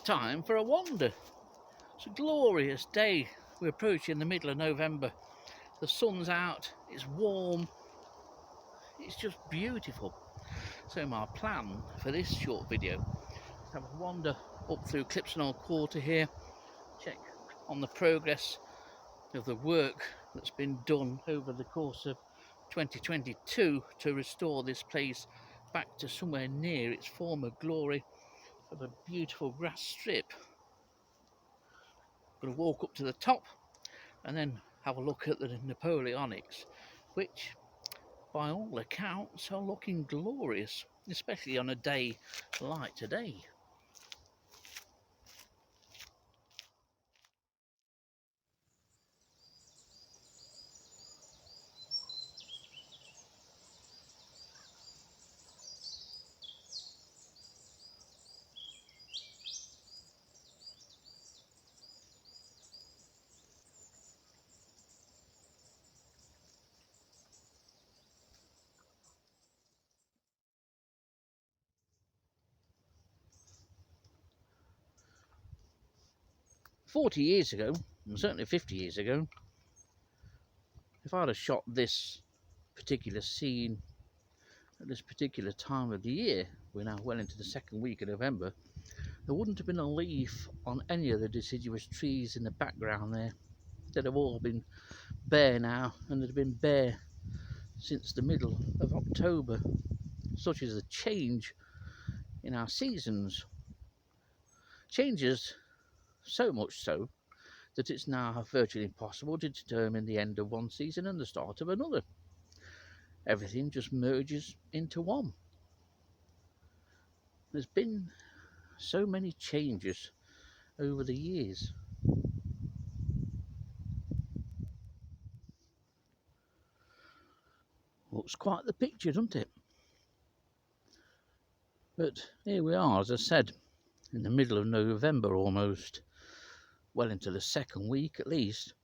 time for a wander. It's a glorious day. We're approaching the middle of November. The sun's out, it's warm, it's just beautiful. So my plan for this short video is to have a wander up through Clipstone Old Quarter here, check on the progress of the work that's been done over the course of 2022 to restore this place back to somewhere near its former glory of a beautiful grass strip. I'm going to walk up to the top and then have a look at the Napoleonics, which by all accounts are looking glorious, especially on a day like today. "40 years ago, and certainly 50 years ago, if I'd have shot this particular scene at this particular time of the year, we're now well into the second week of November, there wouldn't have been a leaf on any of the deciduous trees in the background there. They'd have all been bare now, and they'd have been bare since the middle of October. Such is the change in our seasons. Changes so much so that it's now virtually impossible to determine the end of one season and the start of another. Everything just merges into one. There's been so many changes over the years. Looks quite the picture, doesn't it? But here we are, as I said, in the middle of November almost, well into the second week at least.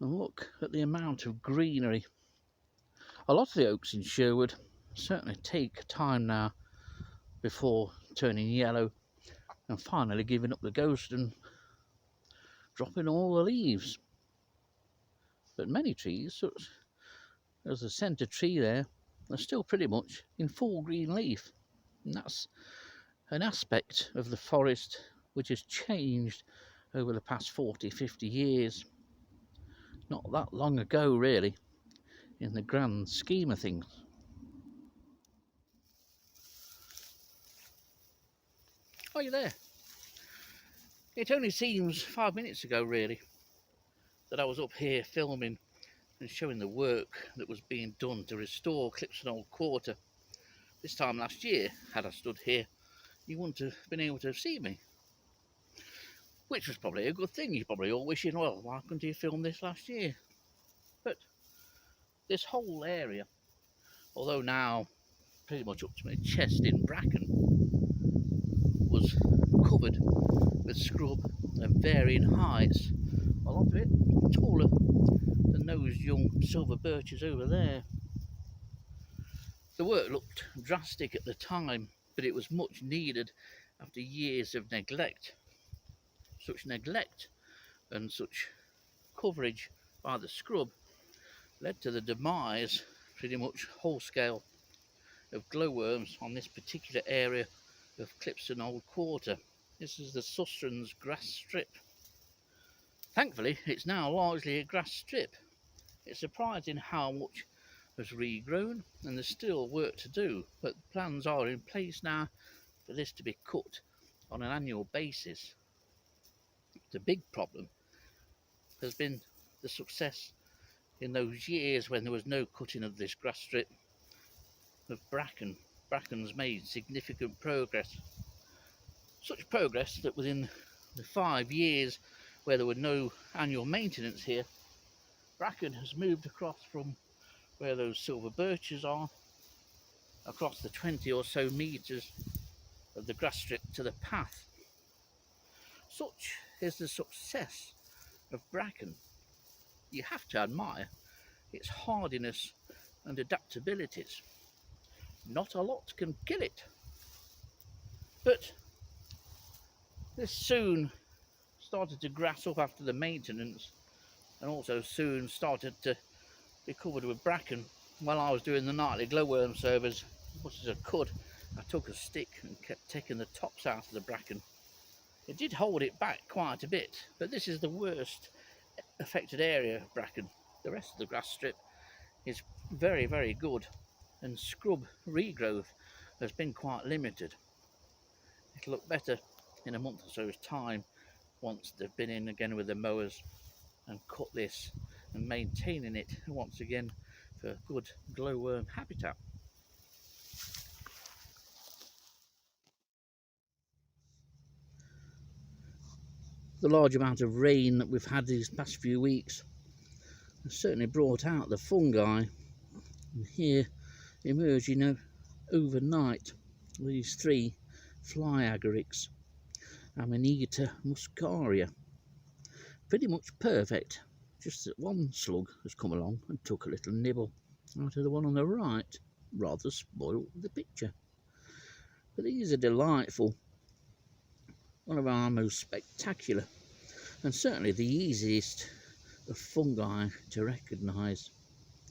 And look at the amount of greenery. A lot of the oaks in Sherwood certainly take time now before turning yellow and finally giving up the ghost and dropping all the leaves. But many trees, such as the centre tree there, are still pretty much in full green leaf. And that's an aspect of the forest which has changed over the past 40-50 years. Not that long ago, really, in the grand scheme of things. Are you there? It only seems 5 minutes ago, really, that I was up here filming and showing the work that was being done to restore Clipstone Old Quarter. This time last year, had I stood here, you wouldn't have been able to see me. Which was probably a good thing. You're probably all wishing, well, why couldn't you film this last year? But this whole area, although now pretty much up to my chest in bracken, was covered with scrub of varying heights. A lot of it taller than those young silver birches over there. The work looked drastic at the time, but it was much needed after years of neglect. Such neglect and such coverage by the scrub led to the demise, pretty much whole scale, of glowworms on this particular area of Clipstone Old Quarter. This is the Susterns grass strip. Thankfully, it's now largely a grass strip. It's surprising how much has regrown, and there's still work to do, but plans are in place now for this to be cut on an annual basis. The big problem has been the success in those years when there was no cutting of this grass strip of bracken. Bracken's made significant progress. Such progress that within the 5 years where there were no annual maintenance here, bracken has moved across from where those silver birches are, across the 20 or so metres of the grass strip to the path. Such is the success of bracken. You have to admire its hardiness and adaptabilities. Not a lot can kill it. But This soon started to grass up after the maintenance, and also soon started to be covered with bracken. While I was doing the nightly glowworm surveys, as much as I could, I took a stick and kept taking the tops out of the bracken. It did hold it back quite a bit, but this is the worst affected area of bracken. The rest of the grass strip is very, very good, and scrub regrowth has been quite limited. It'll look better in a month or so's time once they've been in again with the mowers and cut this and maintaining it once again for good glowworm habitat. The large amount of rain that we've had these past few weeks has certainly brought out the fungi. And here emerging overnight, these three fly agarics, Amanita muscaria, pretty much perfect. Just that one slug has come along and took a little nibble out of the one on the right, rather spoiled the picture. But these are delightful, one of our most spectacular, and certainly the easiest of fungi to recognise.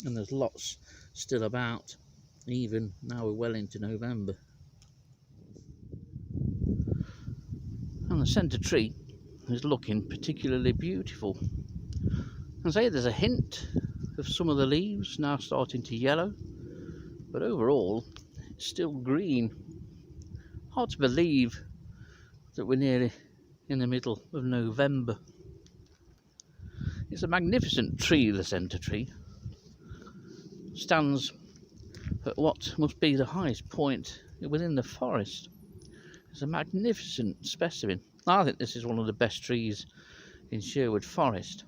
And there's lots still about, even now we're well into November. And the centre tree is looking particularly beautiful. And say there's a hint of some of the leaves now starting to yellow, but overall it's still green. Hard to believe that we're nearly in the middle of November. It's a magnificent tree, the centre tree. Stands at what must be the highest point within the forest. It's a magnificent specimen. I think this is one of the best trees in Sherwood Forest.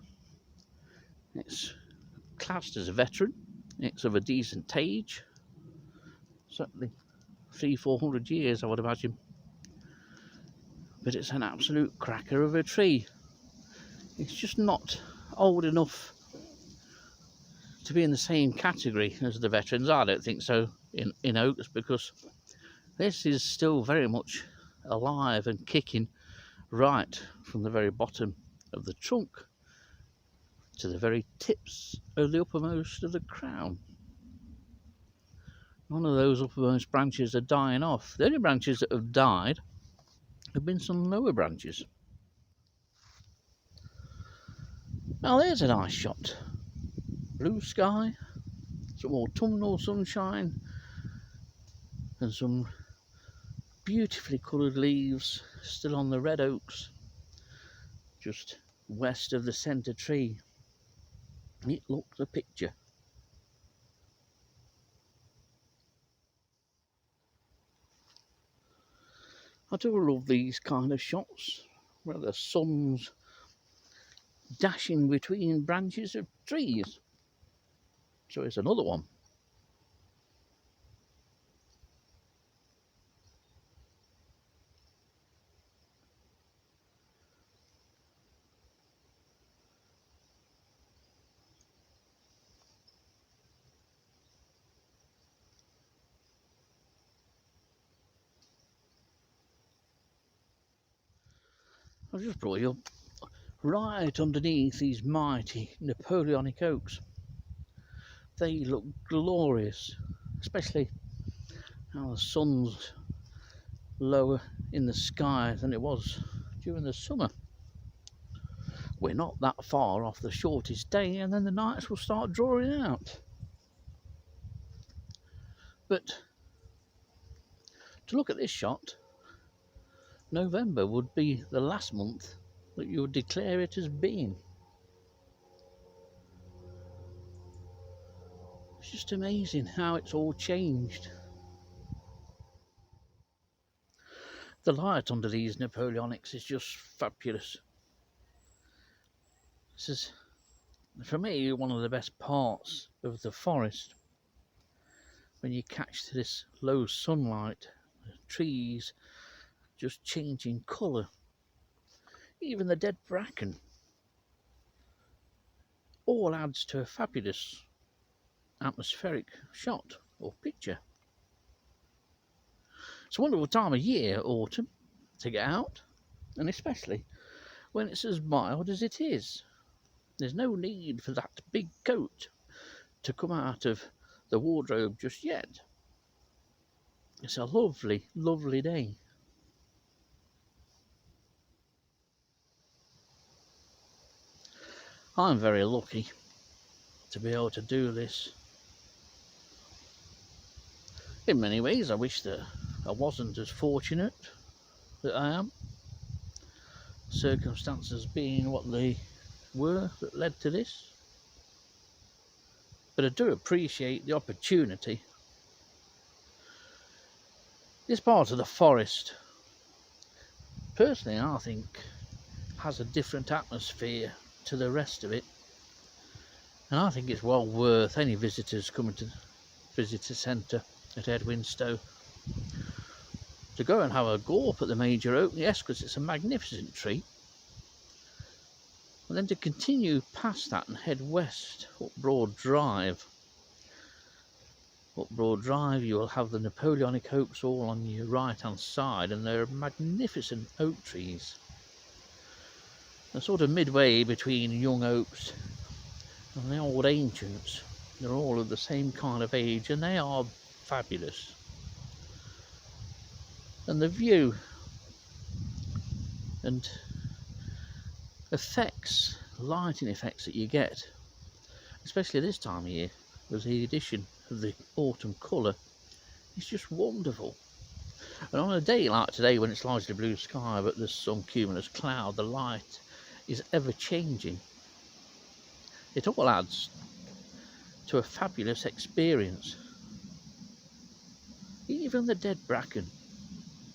It's classed as a veteran. It's of a decent age, certainly 300-400 years I would imagine, but it's an absolute cracker of a tree. It's just not old enough to be in the same category as the veterans. I don't think so in oaks, because this is still very much alive and kicking right from the very bottom of the trunk to the very tips of the uppermost of the crown. None of those uppermost branches are dying off. The only branches that have died have been some lower branches. Now there's a nice shot. Blue sky, some autumnal sunshine, and some beautifully coloured leaves still on the red oaks just west of the centre tree. It looked a picture. I do love these kind of shots where the sun's dashing between branches of trees. So it's another one. I've just brought you up right underneath these mighty Napoleonic oaks. They look glorious, especially how the sun's lower in the sky than it was during the summer. We're not that far off the shortest day, and then the nights will start drawing out. But to look at this shot, November would be the last month that you would declare it as being. It's just amazing how it's all changed. The light under these Napoleonics is just fabulous. This is, for me, one of the best parts of the forest. When you catch this low sunlight, the trees just changing colour. Even the dead bracken all adds to a fabulous atmospheric shot or picture. It's a wonderful time of year, autumn, to get out, and especially when it's as mild as it is. There's no need for that big coat to come out of the wardrobe just yet. It's a lovely, lovely day. I'm very lucky to be able to do this. In many ways, I wish that I wasn't as fortunate that I am. Circumstances being what they were that led to this. But I do appreciate the opportunity. This part of the forest, personally, I think, has a different atmosphere to the rest of it. And I think it's well worth any visitors coming to the visitor centre at Edwinstowe to go and have a gawp at the major oak, yes, because it's a magnificent tree. And then to continue past that and head west up Broad Drive. Up Broad Drive you will have the Napoleonic oaks all on your right hand side, and they're magnificent oak trees. They're sort of midway between young oaks and the old ancients. They're all of the same kind of age and they are fabulous. And the view and effects, lighting effects that you get, especially this time of year, with the addition of the autumn colour, is just wonderful. And on a day like today, when it's largely blue sky but there's some cumulus cloud, the light is ever changing. It all adds to a fabulous experience. Even the dead bracken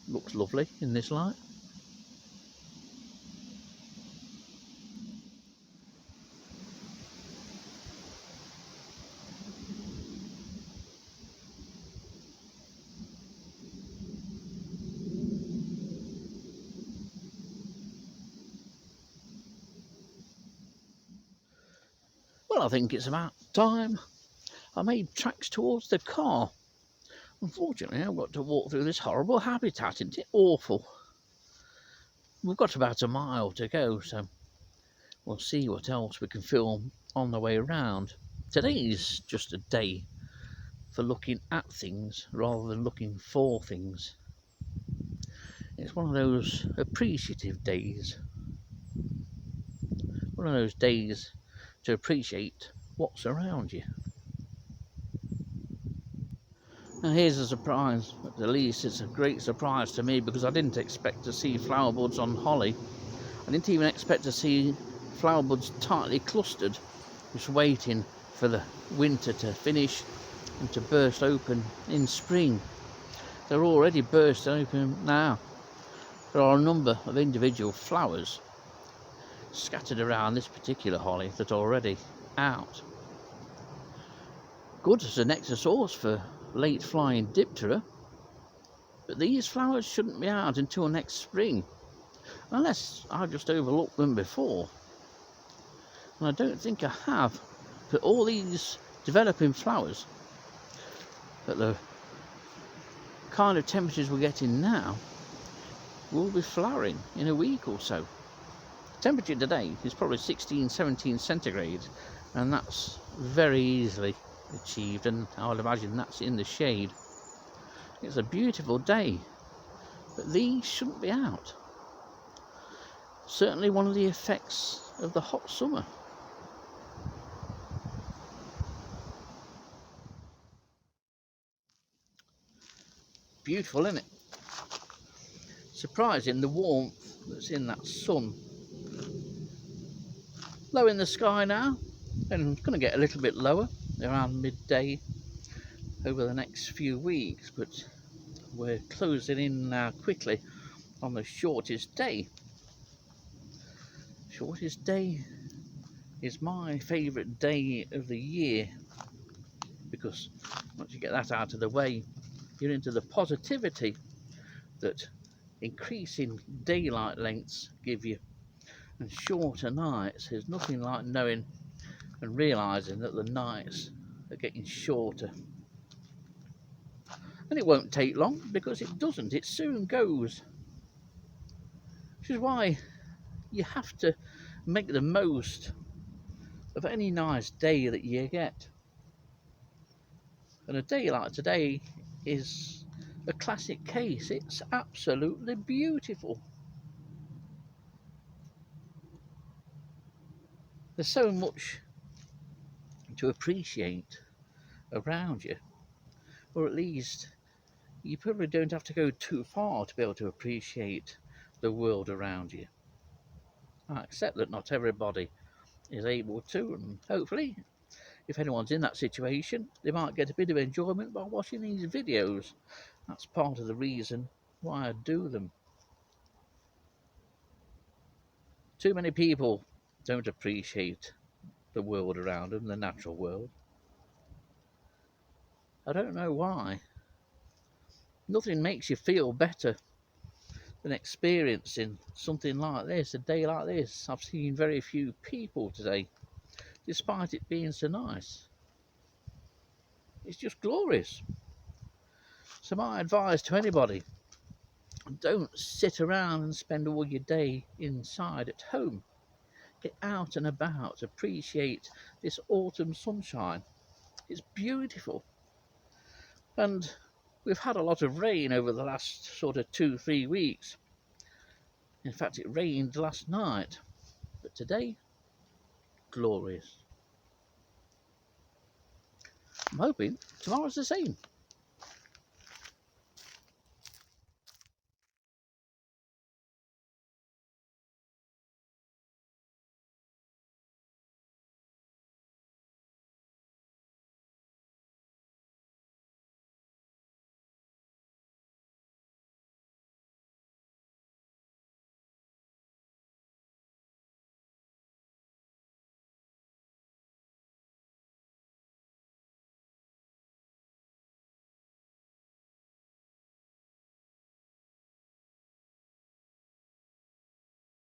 looks lovely in this light. Well, I think it's about time I made tracks towards the car. Unfortunately, I've got to walk through this horrible habitat. Isn't it awful? We've got about a mile to go, so we'll see what else we can film on the way around. Today's just a day for looking at things rather than looking for things. It's one of those appreciative days. One of those days to appreciate what's around you. And here's a surprise, at the least it's a great surprise to me, because I didn't expect to see flower buds on holly. I didn't even expect to see flower buds tightly clustered, just waiting for the winter to finish and to burst open in spring. They're already bursting open now. There are a number of individual flowers scattered around this particular holly that are already out. Good as a nectar source for late flying diptera, but these flowers shouldn't be out until next spring, unless I just overlooked them before. And I don't think I have, but all these developing flowers at the kind of temperatures we're getting now will be flowering in a week or so. Temperature today is probably 16-17 centigrade, and that's very easily achieved, and I would imagine that's in the shade. It's a beautiful day, but these shouldn't be out. Certainly one of the effects of the hot summer. Beautiful, isn't it? Surprising the warmth that's in that sun. Low in the sky now, and it's going to get a little bit lower around midday over the next few weeks, but we're closing in now quickly on the shortest day. Shortest day is my favourite day of the year, because once you get that out of the way, you're into the positivity that increasing daylight lengths give you, and shorter nights. There's nothing like knowing and realising that the nights are getting shorter. And it won't take long, because it doesn't. It soon goes. Which is why you have to make the most of any nice day that you get. And a day like today is a classic case. It's absolutely beautiful. There's so much to appreciate around you, or at least you probably don't have to go too far to be able to appreciate the world around you. I accept that not everybody is able to, and hopefully if anyone's in that situation, they might get a bit of enjoyment by watching these videos. That's part of the reason why I do them. Too many people don't appreciate the world around them, the natural world. I don't know why. Nothing makes you feel better than experiencing something like this, a day like this. I've seen very few people today, despite it being so nice. It's just glorious. So my advice to anybody, don't sit around and spend all your day inside at home. Get out and about, appreciate this autumn sunshine. It's beautiful. And we've had a lot of rain over the last sort of 2-3 weeks. In fact, it rained last night. But today, glorious. I'm hoping tomorrow's the same.